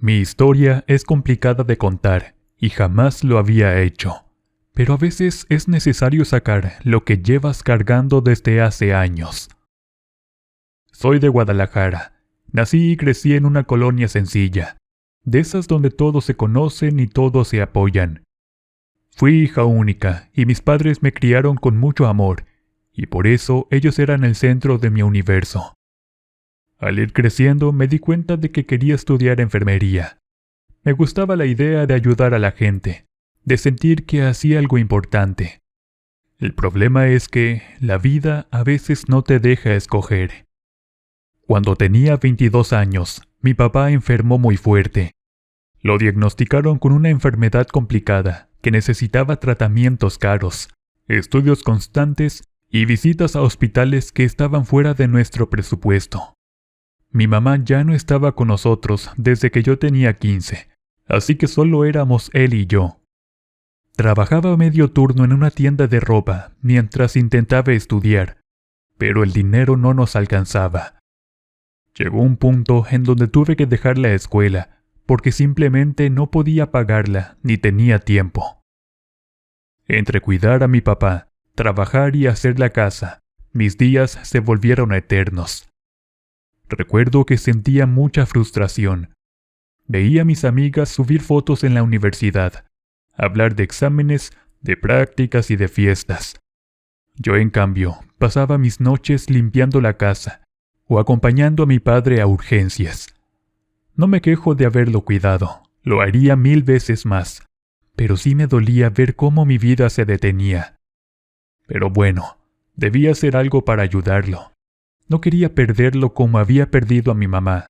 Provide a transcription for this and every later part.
Mi historia es complicada de contar y jamás lo había hecho, pero a veces es necesario sacar lo que llevas cargando desde hace años. Soy de Guadalajara. Nací y crecí en una colonia sencilla, de esas donde todos se conocen y todos se apoyan. Fui hija única y mis padres me criaron con mucho amor, y por eso ellos eran el centro de mi universo. Al ir creciendo me di cuenta de que quería estudiar enfermería. Me gustaba la idea de ayudar a la gente, de sentir que hacía algo importante. El problema es que la vida a veces no te deja escoger. Cuando tenía 22 años, mi papá enfermó muy fuerte. Lo diagnosticaron con una enfermedad complicada que necesitaba tratamientos caros, estudios constantes y visitas a hospitales que estaban fuera de nuestro presupuesto. Mi mamá ya no estaba con nosotros desde que yo tenía 15, así que solo éramos él y yo. Trabajaba medio turno en una tienda de ropa mientras intentaba estudiar, pero el dinero no nos alcanzaba. Llegó un punto en donde tuve que dejar la escuela porque simplemente no podía pagarla ni tenía tiempo. Entre cuidar a mi papá, trabajar y hacer la casa, mis días se volvieron eternos. Recuerdo que sentía mucha frustración. Veía a mis amigas subir fotos en la universidad, hablar de exámenes, de prácticas y de fiestas. Yo, en cambio, pasaba mis noches limpiando la casa o acompañando a mi padre a urgencias. No me quejo de haberlo cuidado, lo haría 1000 veces más, pero sí me dolía ver cómo mi vida se detenía. Pero bueno, debía hacer algo para ayudarlo. No quería perderlo como había perdido a mi mamá.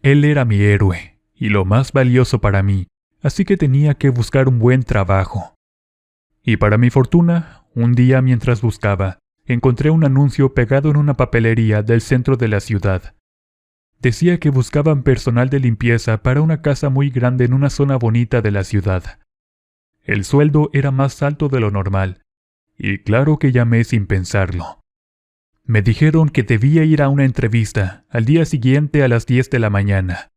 Él era mi héroe y lo más valioso para mí, así que tenía que buscar un buen trabajo. Y para mi fortuna, un día mientras buscaba, encontré un anuncio pegado en una papelería del centro de la ciudad. Decía que buscaban personal de limpieza para una casa muy grande en una zona bonita de la ciudad. El sueldo era más alto de lo normal, y claro que llamé sin pensarlo. Me dijeron que debía ir a una entrevista al día siguiente a las 10 de la mañana.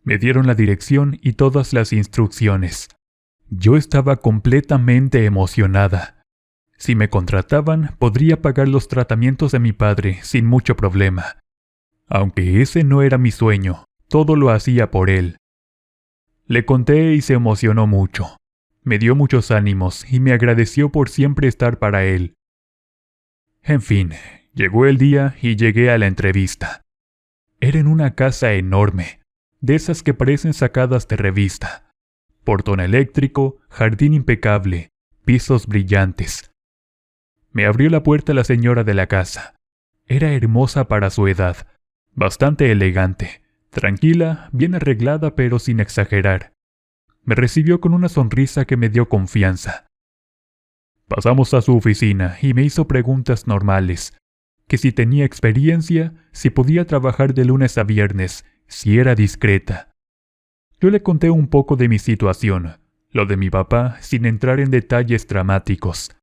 Me dieron la dirección y todas las instrucciones. Yo estaba completamente emocionada. Si me contrataban, podría pagar los tratamientos de mi padre sin mucho problema. Aunque ese no era mi sueño, todo lo hacía por él. Le conté y se emocionó mucho. Me dio muchos ánimos y me agradeció por siempre estar para él. En fin, llegó el día y llegué a la entrevista. Era en una casa enorme, de esas que parecen sacadas de revista. Portón eléctrico, jardín impecable, pisos brillantes. Me abrió la puerta la señora de la casa. Era hermosa para su edad, bastante elegante, tranquila, bien arreglada pero sin exagerar. Me recibió con una sonrisa que me dio confianza. Pasamos a su oficina y me hizo preguntas normales, que si tenía experiencia, si podía trabajar de lunes a viernes, si era discreta. Yo le conté un poco de mi situación, lo de mi papá, sin entrar en detalles dramáticos.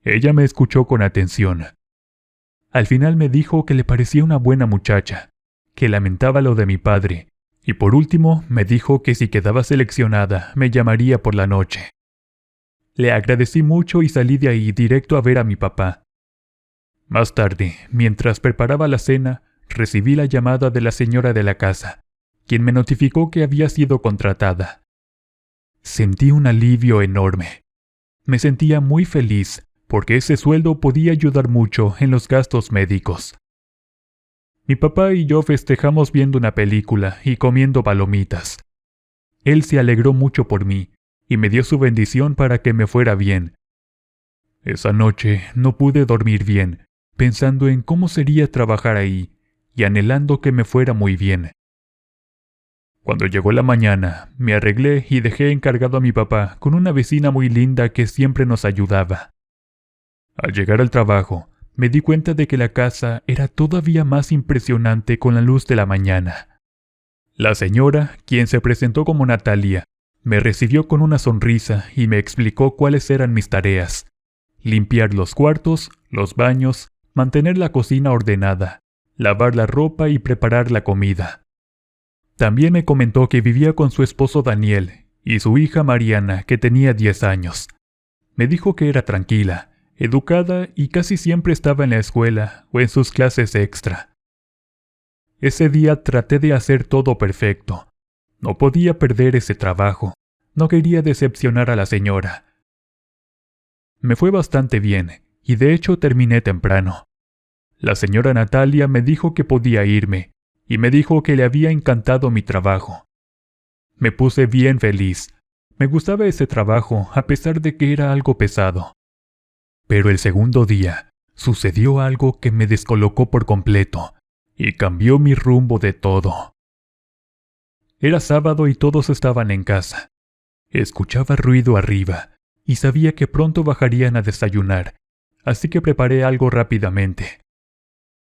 Ella me escuchó con atención. Al final me dijo que le parecía una buena muchacha, que lamentaba lo de mi padre, y por último me dijo que si quedaba seleccionada me llamaría por la noche. Le agradecí mucho y salí de ahí directo a ver a mi papá. Más tarde, mientras preparaba la cena, recibí la llamada de la señora de la casa, quien me notificó que había sido contratada. Sentí un alivio enorme. Me sentía muy feliz porque ese sueldo podía ayudar mucho en los gastos médicos. Mi papá y yo festejamos viendo una película y comiendo palomitas. Él se alegró mucho por mí y me dio su bendición para que me fuera bien. Esa noche no pude dormir bien, pensando en cómo sería trabajar ahí y anhelando que me fuera muy bien. Cuando llegó la mañana, me arreglé y dejé encargado a mi papá con una vecina muy linda que siempre nos ayudaba. Al llegar al trabajo, me di cuenta de que la casa era todavía más impresionante con la luz de la mañana. La señora, quien se presentó como Natalia, me recibió con una sonrisa y me explicó cuáles eran mis tareas: limpiar los cuartos, los baños, mantener la cocina ordenada, lavar la ropa y preparar la comida. También me comentó que vivía con su esposo Daniel y su hija Mariana, que tenía 10 años. Me dijo que era tranquila, educada y casi siempre estaba en la escuela o en sus clases extra. Ese día traté de hacer todo perfecto. No podía perder ese trabajo. No quería decepcionar a la señora. Me fue bastante bien, y de hecho terminé temprano. La señora Natalia me dijo que podía irme, y me dijo que le había encantado mi trabajo. Me puse bien feliz. Me gustaba ese trabajo, a pesar de que era algo pesado. Pero el segundo día, sucedió algo que me descolocó por completo, y cambió mi rumbo de todo. Era sábado y todos estaban en casa. Escuchaba ruido arriba, y sabía que pronto bajarían a desayunar, así que preparé algo rápidamente.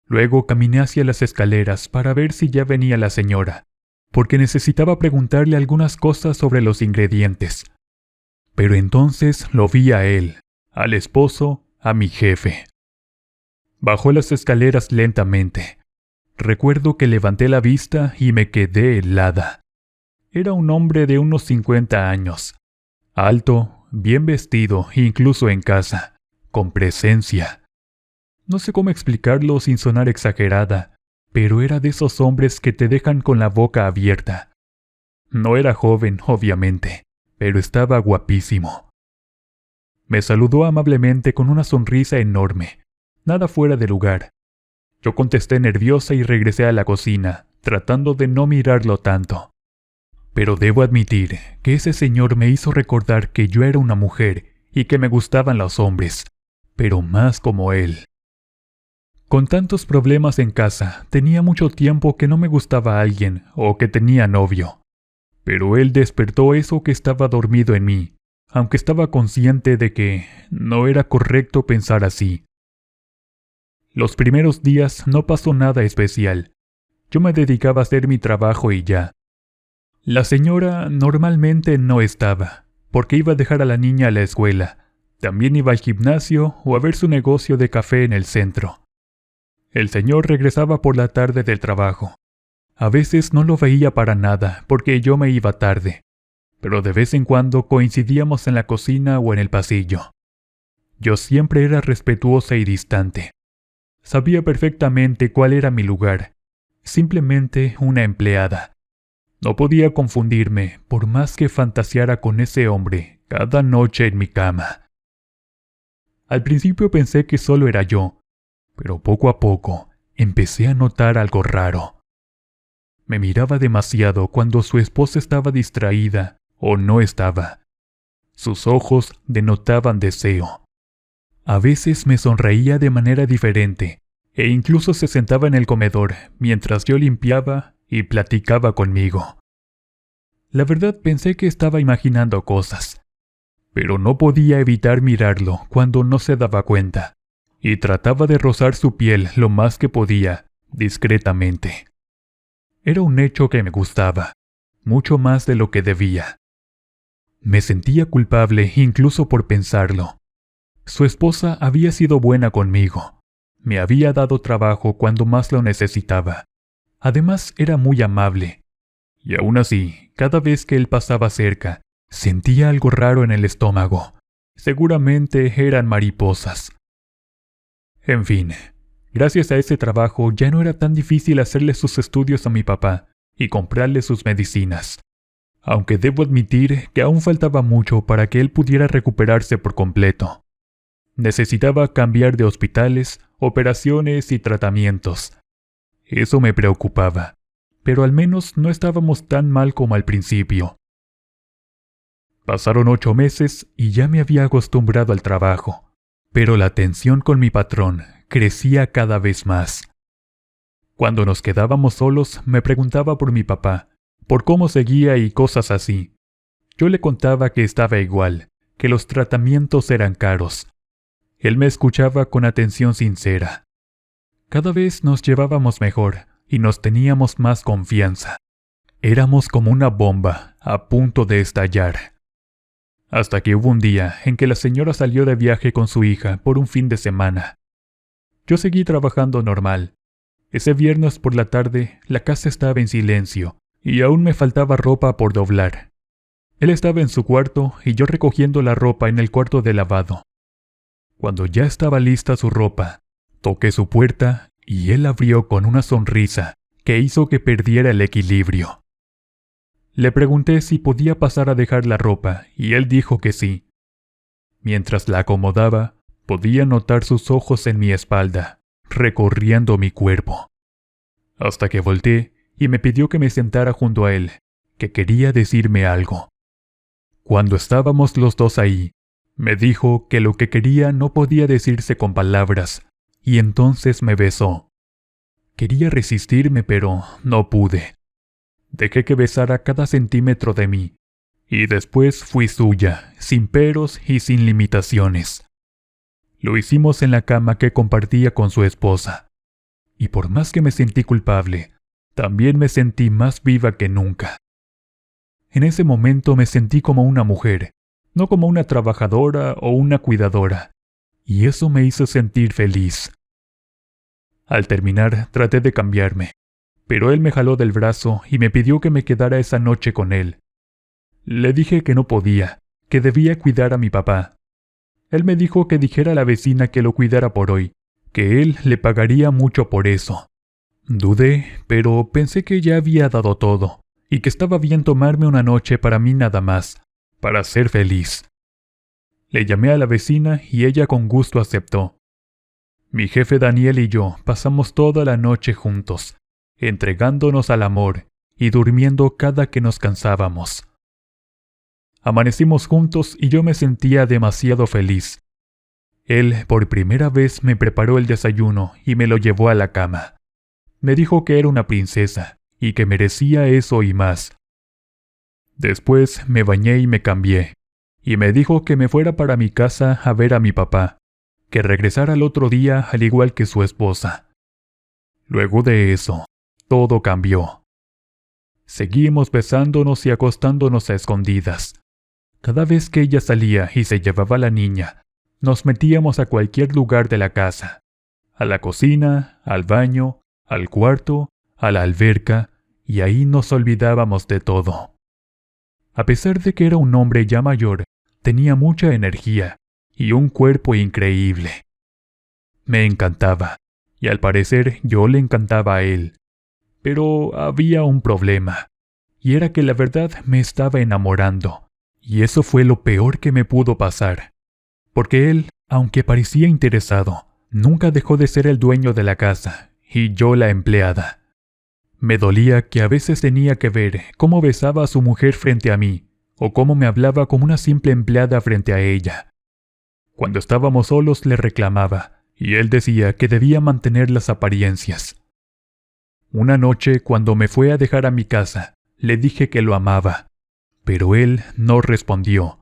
Luego caminé hacia las escaleras para ver si ya venía la señora, porque necesitaba preguntarle algunas cosas sobre los ingredientes. Pero entonces lo vi a él, al esposo, a mi jefe. Bajó las escaleras lentamente. Recuerdo que levanté la vista y me quedé helada. Era un hombre de unos 50 años, alto, bien vestido, incluso en casa, con presencia. No sé cómo explicarlo sin sonar exagerada, pero era de esos hombres que te dejan con la boca abierta. No era joven, obviamente, pero estaba guapísimo. Me saludó amablemente con una sonrisa enorme, nada fuera de lugar. Yo contesté nerviosa y regresé a la cocina, tratando de no mirarlo tanto. Pero debo admitir que ese señor me hizo recordar que yo era una mujer y que me gustaban los hombres, pero más como él. Con tantos problemas en casa, tenía mucho tiempo que no me gustaba alguien o que tenía novio. Pero él despertó eso que estaba dormido en mí, aunque estaba consciente de que no era correcto pensar así. Los primeros días no pasó nada especial. Yo me dedicaba a hacer mi trabajo y ya. La señora normalmente no estaba, porque iba a dejar a la niña a la escuela. También iba al gimnasio o a ver su negocio de café en el centro. El señor regresaba por la tarde del trabajo. A veces no lo veía para nada, porque yo me iba tarde, pero de vez en cuando coincidíamos en la cocina o en el pasillo. Yo siempre era respetuosa y distante. Sabía perfectamente cuál era mi lugar, simplemente una empleada. No podía confundirme por más que fantaseara con ese hombre cada noche en mi cama. Al principio pensé que solo era yo, pero poco a poco empecé a notar algo raro. Me miraba demasiado cuando su esposa estaba distraída o no estaba. Sus ojos denotaban deseo. A veces me sonreía de manera diferente e incluso se sentaba en el comedor mientras yo limpiaba y platicaba conmigo. La verdad pensé que estaba imaginando cosas, pero no podía evitar mirarlo cuando no se daba cuenta, y trataba de rozar su piel lo más que podía, discretamente. Era un hecho que me gustaba, mucho más de lo que debía. Me sentía culpable incluso por pensarlo. Su esposa había sido buena conmigo. Me había dado trabajo cuando más lo necesitaba. Además era muy amable. Y aún así, cada vez que él pasaba cerca, sentía algo raro en el estómago. Seguramente eran mariposas. En fin, gracias a ese trabajo ya no era tan difícil hacerle sus estudios a mi papá y comprarle sus medicinas. Aunque debo admitir que aún faltaba mucho para que él pudiera recuperarse por completo. Necesitaba cambiar de hospitales, operaciones y tratamientos. Eso me preocupaba, pero al menos no estábamos tan mal como al principio. Pasaron 8 meses y ya me había acostumbrado al trabajo, pero la tensión con mi patrón crecía cada vez más. Cuando nos quedábamos solos me preguntaba por mi papá, por cómo seguía y cosas así. Yo le contaba que estaba igual, que los tratamientos eran caros. Él me escuchaba con atención sincera. Cada vez nos llevábamos mejor y nos teníamos más confianza. Éramos como una bomba a punto de estallar. Hasta que hubo un día en que la señora salió de viaje con su hija por un fin de semana. Yo seguí trabajando normal. Ese viernes por la tarde la casa estaba en silencio, y aún me faltaba ropa por doblar. Él estaba en su cuarto y yo recogiendo la ropa en el cuarto de lavado. Cuando ya estaba lista su ropa, toqué su puerta y él abrió con una sonrisa que hizo que perdiera el equilibrio. Le pregunté si podía pasar a dejar la ropa y él dijo que sí. Mientras la acomodaba, podía notar sus ojos en mi espalda, recorriendo mi cuerpo. Hasta que volteé y me pidió que me sentara junto a él, que quería decirme algo. Cuando estábamos los dos ahí, me dijo que lo que quería no podía decirse con palabras, y entonces me besó. Quería resistirme, pero no pude. Dejé que besara cada centímetro de mí, y después fui suya, sin peros y sin limitaciones. Lo hicimos en la cama que compartía con su esposa, y por más que me sentí culpable, también me sentí más viva que nunca. En ese momento me sentí como una mujer, no como una trabajadora o una cuidadora, y eso me hizo sentir feliz. Al terminar, traté de cambiarme, pero él me jaló del brazo y me pidió que me quedara esa noche con él. Le dije que no podía, que debía cuidar a mi papá. Él me dijo que dijera a la vecina que lo cuidara por hoy, que él le pagaría mucho por eso. Dudé, pero pensé que ya había dado todo, y que estaba bien tomarme una noche para mí nada más, para ser feliz. Le llamé a la vecina y ella con gusto aceptó. Mi jefe Daniel y yo pasamos toda la noche juntos, entregándonos al amor y durmiendo cada que nos cansábamos. Amanecimos juntos y yo me sentía demasiado feliz. Él por primera vez me preparó el desayuno y me lo llevó a la cama. Me dijo que era una princesa y que merecía eso y más. Después me bañé y me cambié, y me dijo que me fuera para mi casa a ver a mi papá, que regresara al otro día al igual que su esposa. Luego de eso, todo cambió. Seguimos besándonos y acostándonos a escondidas. Cada vez que ella salía y se llevaba a la niña, nos metíamos a cualquier lugar de la casa, a la cocina, al baño, al cuarto, a la alberca, y ahí nos olvidábamos de todo. A pesar de que era un hombre ya mayor, tenía mucha energía y un cuerpo increíble. Me encantaba, y al parecer yo le encantaba a él. Pero había un problema, y era que la verdad me estaba enamorando, y eso fue lo peor que me pudo pasar. Porque él, aunque parecía interesado, nunca dejó de ser el dueño de la casa, y yo la empleada. Me dolía que a veces tenía que ver cómo besaba a su mujer frente a mí, o cómo me hablaba como una simple empleada frente a ella. Cuando estábamos solos le reclamaba, y él decía que debía mantener las apariencias. Una noche, cuando me fue a dejar a mi casa, le dije que lo amaba, pero él no respondió.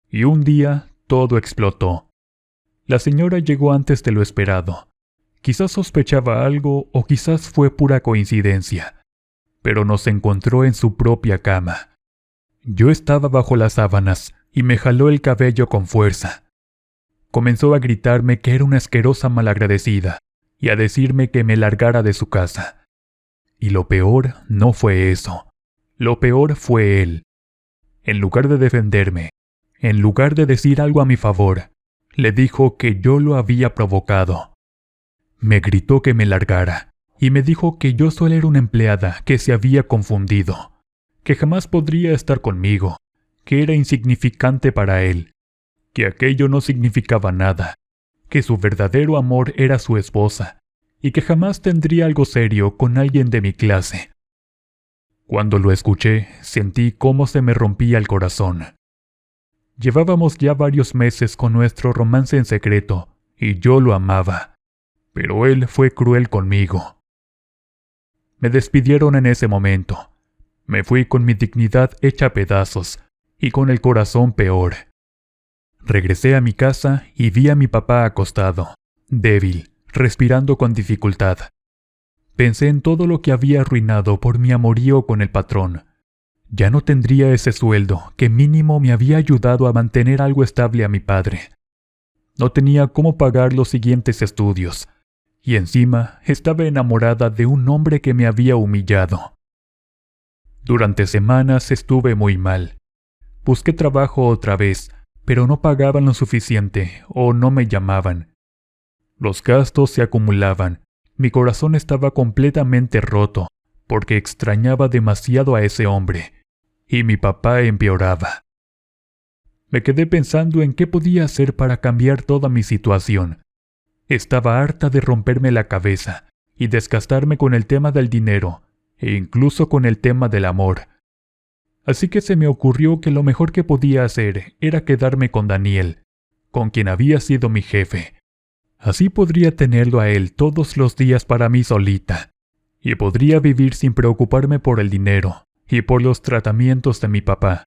Y un día todo explotó. La señora llegó antes de lo esperado. Quizás sospechaba algo o quizás fue pura coincidencia, pero nos encontró en su propia cama. Yo estaba bajo las sábanas y me jaló el cabello con fuerza. Comenzó a gritarme que era una asquerosa malagradecida y a decirme que me largara de su casa. Y lo peor no fue eso. Lo peor fue él. En lugar de defenderme, en lugar de decir algo a mi favor, le dijo que yo lo había provocado. Me gritó que me largara y me dijo que yo solo era una empleada que se había confundido, que jamás podría estar conmigo, que era insignificante para él, que aquello no significaba nada, que su verdadero amor era su esposa y que jamás tendría algo serio con alguien de mi clase. Cuando lo escuché, sentí cómo se me rompía el corazón. Llevábamos ya varios meses con nuestro romance en secreto y yo lo amaba. Pero él fue cruel conmigo. Me despidieron en ese momento. Me fui con mi dignidad hecha pedazos y con el corazón peor. Regresé a mi casa y vi a mi papá acostado, débil, respirando con dificultad. Pensé en todo lo que había arruinado por mi amorío con el patrón. Ya no tendría ese sueldo que mínimo me había ayudado a mantener algo estable a mi padre. No tenía cómo pagar los siguientes estudios. Y encima estaba enamorada de un hombre que me había humillado. Durante semanas estuve muy mal. Busqué trabajo otra vez, pero no pagaban lo suficiente o no me llamaban. Los gastos se acumulaban. Mi corazón estaba completamente roto porque extrañaba demasiado a ese hombre, y mi papá empeoraba. Me quedé pensando en qué podía hacer para cambiar toda mi situación. Estaba harta de romperme la cabeza y desgastarme con el tema del dinero e incluso con el tema del amor. Así que se me ocurrió que lo mejor que podía hacer era quedarme con Daniel, con quien había sido mi jefe. Así podría tenerlo a él todos los días para mí solita, y podría vivir sin preocuparme por el dinero y por los tratamientos de mi papá.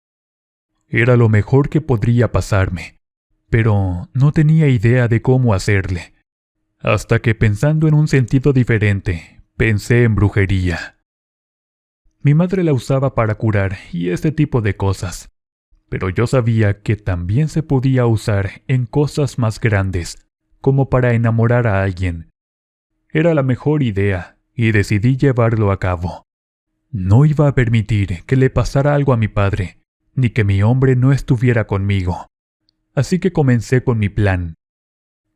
Era lo mejor que podría pasarme, pero no tenía idea de cómo hacerle. Hasta que, pensando en un sentido diferente, pensé en brujería. Mi madre la usaba para curar y ese tipo de cosas, pero yo sabía que también se podía usar en cosas más grandes, como para enamorar a alguien. Era la mejor idea y decidí llevarlo a cabo. No iba a permitir que le pasara algo a mi padre, ni que mi hombre no estuviera conmigo. Así que comencé con mi plan.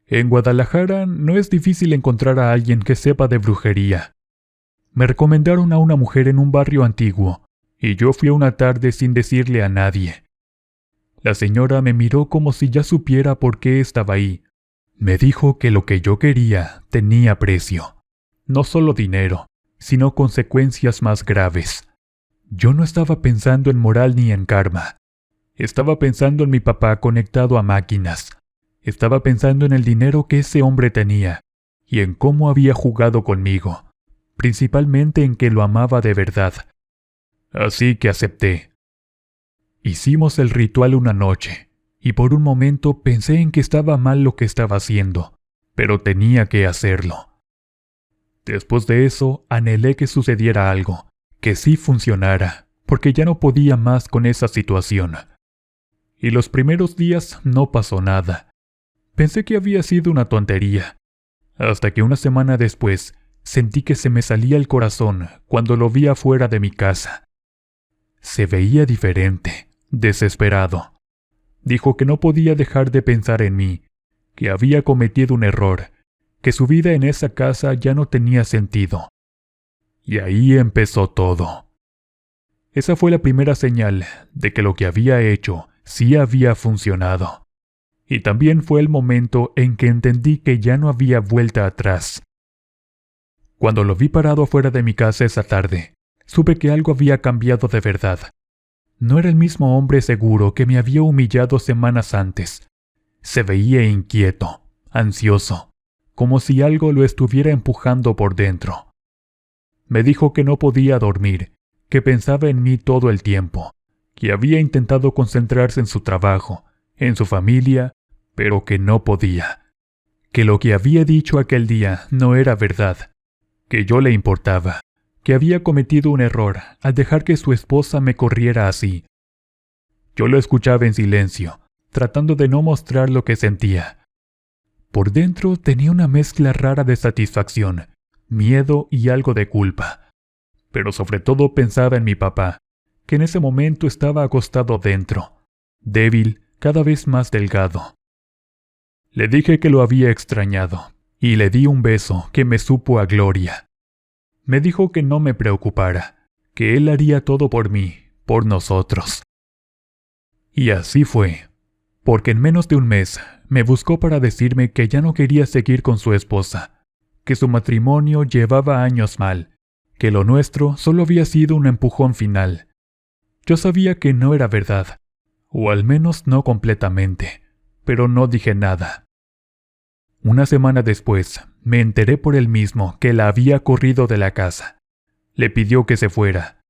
En Guadalajara no es difícil encontrar a alguien que sepa de brujería. Me recomendaron a una mujer en un barrio antiguo, y yo fui una tarde sin decirle a nadie. La señora me miró como si ya supiera por qué estaba ahí. Me dijo que lo que yo quería tenía precio. No solo dinero, sino consecuencias más graves. Yo no estaba pensando en moral ni en karma. Estaba pensando en mi papá conectado a máquinas. Estaba pensando en el dinero que ese hombre tenía y en cómo había jugado conmigo, principalmente en que lo amaba de verdad. Así que acepté. Hicimos el ritual una noche, y por un momento pensé en que estaba mal lo que estaba haciendo, pero tenía que hacerlo. Después de eso, anhelé que sucediera algo, que sí funcionara, porque ya no podía más con esa situación. Y los primeros días no pasó nada. Pensé que había sido una tontería, hasta que una semana después sentí que se me salía el corazón cuando lo vi afuera de mi casa. Se veía diferente, desesperado. Dijo que no podía dejar de pensar en mí, que había cometido un error, que su vida en esa casa ya no tenía sentido. Y ahí empezó todo. Esa fue la primera señal de que lo que había hecho sí había funcionado. Y también fue el momento en que entendí que ya no había vuelta atrás. Cuando lo vi parado afuera de mi casa esa tarde, supe que algo había cambiado de verdad. No era el mismo hombre seguro que me había humillado semanas antes. Se veía inquieto, ansioso, como si algo lo estuviera empujando por dentro. Me dijo que no podía dormir, que pensaba en mí todo el tiempo, que había intentado concentrarse en su trabajo, en su familia, pero que no podía, que lo que había dicho aquel día no era verdad, que yo le importaba, que había cometido un error al dejar que su esposa me corriera así. Yo lo escuchaba en silencio, tratando de no mostrar lo que sentía. Por dentro tenía una mezcla rara de satisfacción, miedo y algo de culpa. Pero sobre todo pensaba en mi papá, que en ese momento estaba acostado dentro, débil, cada vez más delgado. Le dije que lo había extrañado, y le di un beso que me supo a gloria. Me dijo que no me preocupara, que él haría todo por mí, por nosotros. Y así fue, porque en menos de un mes me buscó para decirme que ya no quería seguir con su esposa, que su matrimonio llevaba años mal, que lo nuestro solo había sido un empujón final. Yo sabía que no era verdad, o al menos no completamente, pero no dije nada. Una semana después, me enteré por él mismo que la había corrido de la casa. Le pidió que se fuera.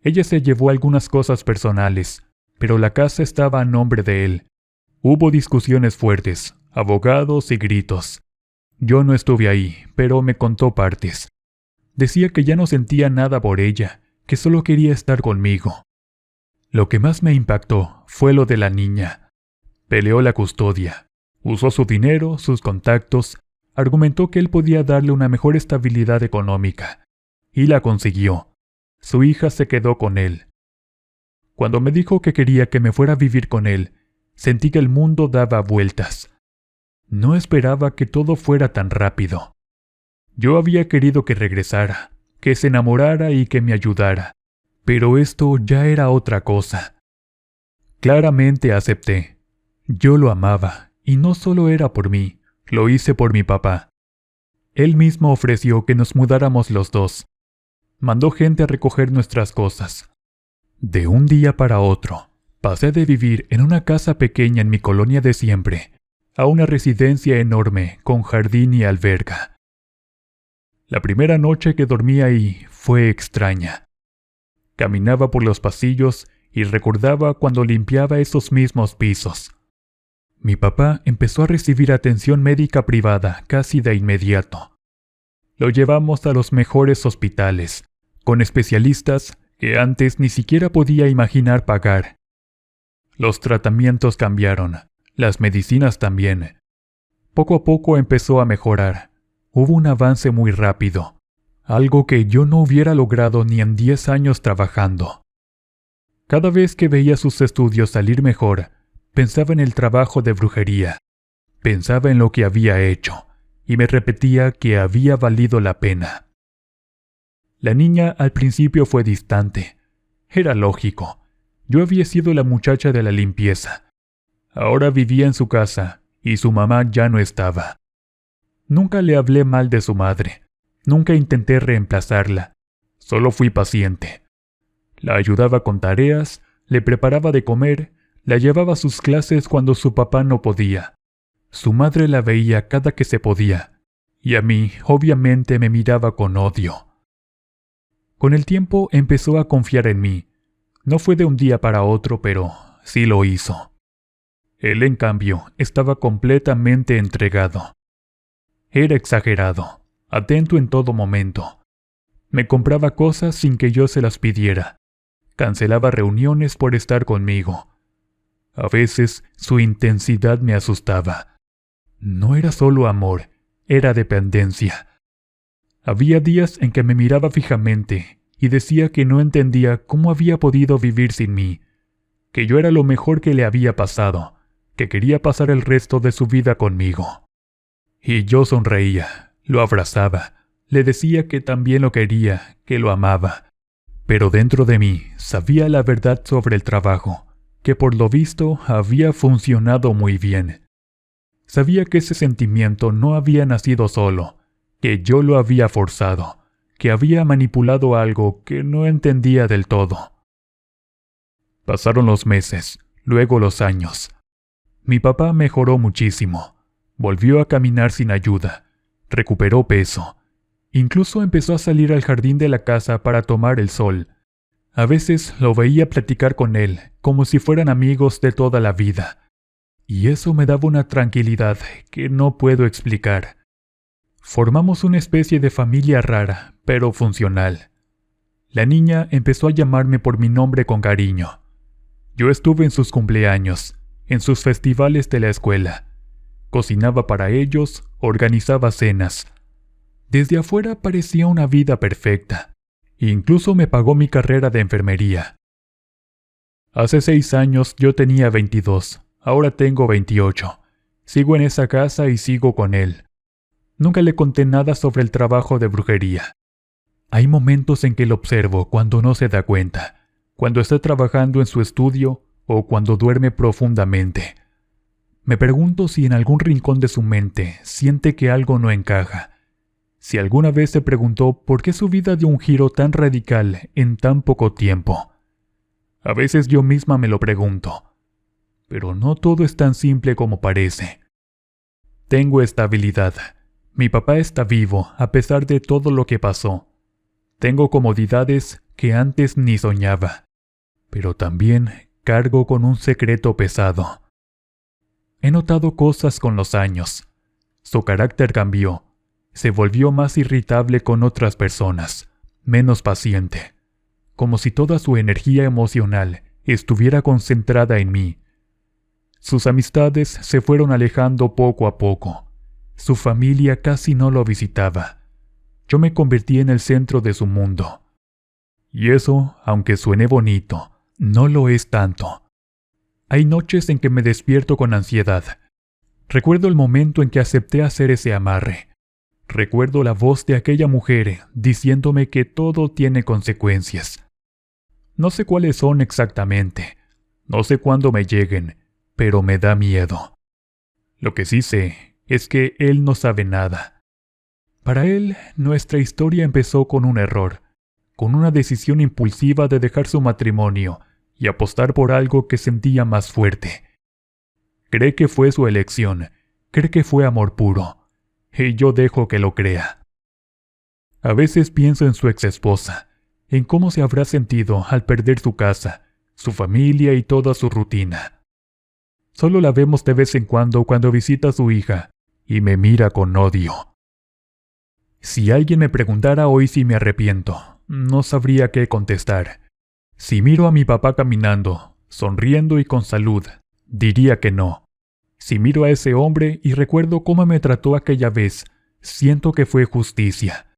Ella se llevó algunas cosas personales, pero la casa estaba a nombre de él. Hubo discusiones fuertes, abogados y gritos. Yo no estuve ahí, pero me contó partes. Decía que ya no sentía nada por ella, que solo quería estar conmigo. Lo que más me impactó fue lo de la niña. Peleó la custodia. Usó su dinero, sus contactos, argumentó que él podía darle una mejor estabilidad económica. Y la consiguió. Su hija se quedó con él. Cuando me dijo que quería que me fuera a vivir con él, sentí que el mundo daba vueltas. No esperaba que todo fuera tan rápido. Yo había querido que regresara, que se enamorara y que me ayudara, pero esto ya era otra cosa. Claramente acepté. Yo lo amaba, y no solo era por mí, lo hice por mi papá. Él mismo ofreció que nos mudáramos los dos. Mandó gente a recoger nuestras cosas. De un día para otro, pasé de vivir en una casa pequeña en mi colonia de siempre, a una residencia enorme con jardín y alberca. La primera noche que dormí ahí fue extraña. Caminaba por los pasillos y recordaba cuando limpiaba esos mismos pisos. Mi papá empezó a recibir atención médica privada casi de inmediato. Lo llevamos a los mejores hospitales, con especialistas que antes ni siquiera podía imaginar pagar. Los tratamientos cambiaron, las medicinas también. Poco a poco empezó a mejorar. Hubo un avance muy rápido, algo que yo no hubiera logrado ni en 10 años trabajando. Cada vez que veía sus estudios salir mejor, pensaba en el trabajo de brujería, pensaba en lo que había hecho, y me repetía que había valido la pena. La niña al principio fue distante. Era lógico. Yo había sido la muchacha de la limpieza. Ahora vivía en su casa, y su mamá ya no estaba. Nunca le hablé mal de su madre. Nunca intenté reemplazarla. Solo fui paciente. La ayudaba con tareas, le preparaba de comer, la llevaba a sus clases cuando su papá no podía. Su madre la veía cada que se podía, y a mí, obviamente, me miraba con odio. Con el tiempo empezó a confiar en mí. No fue de un día para otro, pero sí lo hizo. Él, en cambio, estaba completamente entregado. Era exagerado, atento en todo momento. Me compraba cosas sin que yo se las pidiera. Cancelaba reuniones por estar conmigo. A veces su intensidad me asustaba. No era solo amor, era dependencia. Había días en que me miraba fijamente y decía que no entendía cómo había podido vivir sin mí, que yo era lo mejor que le había pasado, que quería pasar el resto de su vida conmigo. Y yo sonreía, lo abrazaba, le decía que también lo quería, que lo amaba. Pero dentro de mí sabía la verdad sobre el trabajo, que por lo visto había funcionado muy bien. Sabía que ese sentimiento no había nacido solo, que yo lo había forzado, que había manipulado algo que no entendía del todo. Pasaron los meses, luego los años. Mi papá mejoró muchísimo. Volvió a caminar sin ayuda. Recuperó peso. Incluso empezó a salir al jardín de la casa para tomar el sol. A veces lo veía platicar con él, como si fueran amigos de toda la vida. Y eso me daba una tranquilidad que no puedo explicar. Formamos una especie de familia rara, pero funcional. La niña empezó a llamarme por mi nombre con cariño. Yo estuve en sus cumpleaños, en sus festivales de la escuela. Cocinaba para ellos, organizaba cenas. Desde afuera parecía una vida perfecta. Incluso me pagó mi carrera de enfermería. Hace 6 años yo tenía 22, ahora tengo 28. Sigo en esa casa y sigo con él. Nunca le conté nada sobre el trabajo de brujería. Hay momentos en que lo observo cuando no se da cuenta, cuando está trabajando en su estudio o cuando duerme profundamente. Me pregunto si en algún rincón de su mente siente que algo no encaja. Si alguna vez se preguntó por qué su vida dio un giro tan radical en tan poco tiempo. A veces yo misma me lo pregunto. Pero no todo es tan simple como parece. Tengo estabilidad. Mi papá está vivo a pesar de todo lo que pasó. Tengo comodidades que antes ni soñaba. Pero también cargo con un secreto pesado. He notado cosas con los años. Su carácter cambió. Se volvió más irritable con otras personas, menos paciente. Como si toda su energía emocional estuviera concentrada en mí. Sus amistades se fueron alejando poco a poco. Su familia casi no lo visitaba. Yo me convertí en el centro de su mundo. Y eso, aunque suene bonito, no lo es tanto. Hay noches en que me despierto con ansiedad. Recuerdo el momento en que acepté hacer ese amarre. Recuerdo la voz de aquella mujer diciéndome que todo tiene consecuencias. No sé cuáles son exactamente, no sé cuándo me lleguen, pero me da miedo. Lo que sí sé es que él no sabe nada. Para él, nuestra historia empezó con un error, con una decisión impulsiva de dejar su matrimonio y apostar por algo que sentía más fuerte. Cree que fue su elección, cree que fue amor puro, y yo dejo que lo crea. A veces pienso en su exesposa, en cómo se habrá sentido al perder su casa, su familia y toda su rutina. Solo la vemos de vez en cuando visita a su hija, y me mira con odio. Si alguien me preguntara hoy si me arrepiento, no sabría qué contestar. Si miro a mi papá caminando, sonriendo y con salud, diría que no. Si miro a ese hombre y recuerdo cómo me trató aquella vez, siento que fue justicia.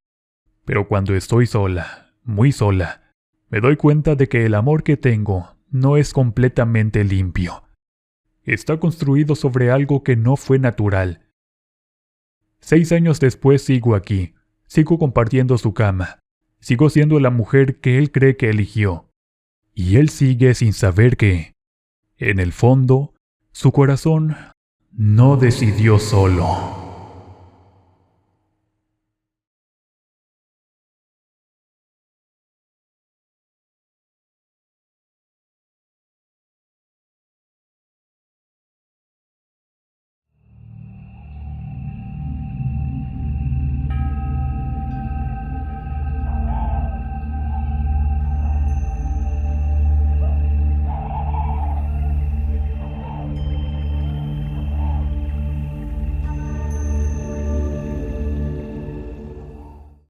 Pero cuando estoy sola, muy sola, me doy cuenta de que el amor que tengo no es completamente limpio. Está construido sobre algo que no fue natural. 6 años después sigo aquí, sigo compartiendo su cama, sigo siendo la mujer que él cree que eligió. Y él sigue sin saber que, en el fondo, su corazón no decidió solo.